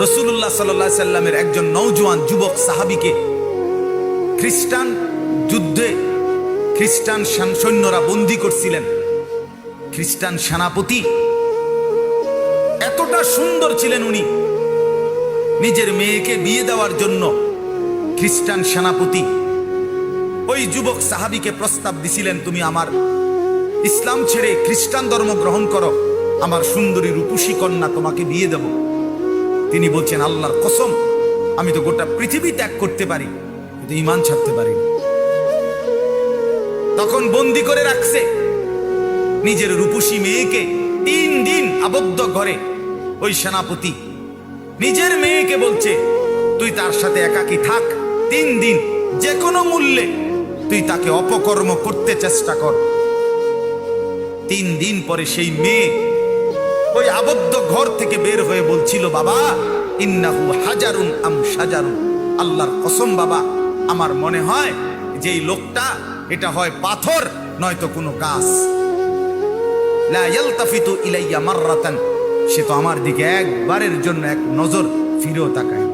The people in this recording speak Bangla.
রাসূলুল্লাহ সাল্লাল্লাহু আলাইহি সাল্লামের একজন নওজোয়ান যুবক সাহাবীকে খ্রিস্টান যুদ্ধে খ্রিস্টান সৈন্যরা বন্দী করছিলেন। খ্রিস্টান সেনাপতি এতটা সুন্দর ছিলেন, উনি নিজের মেয়েকে বিয়ে দেওয়ার জন্য খ্রিস্টান সেনাপতি ওই যুবক সাহাবীকে প্রস্তাব দিছিলেন, তুমি আমার ইসলাম ছেড়ে খ্রিস্টান ধর্ম গ্রহণ করো, আমার সুন্দরী রূপসী কন্যা তোমাকে বিয়ে দেব। তিনি বলছেন, আল্লাহর কসম, আমি তো গোটা পৃথিবী ত্যাগ করতে পারি, কিন্তু ঈমান ছাড়তে পারি না। তখন বন্দি করে রাখছে নিজের রূপসী মেয়েকে 3 দিন আবদ্ধ ঘরে। ওই সেনাপতি নিজের মেয়েকে বলছে, তুই তার সাথে একাকী থাক 3 দিন, যে কোনো মূল্যে তুই তাকে অপকর্ম করতে চেষ্টা কর। 3 দিন পরে সেই মেয়ে ওই আবদ্ধ ঘর থেকে বের হয়ে বলছিল, বাবা ইন্নাহু হাজারুন আম শাজারুন, আল্লাহর কসম বাবা, আমার মনে হয় যে এই লোকটা এটা হয় পাথর নয়তো কোনো গাছ। লা ইয়ালতাফিতু ইলাইয়া মাররাতান, সে তো আমার দিকে একবারের জন্য এক নজর ফিরেও তাকায়।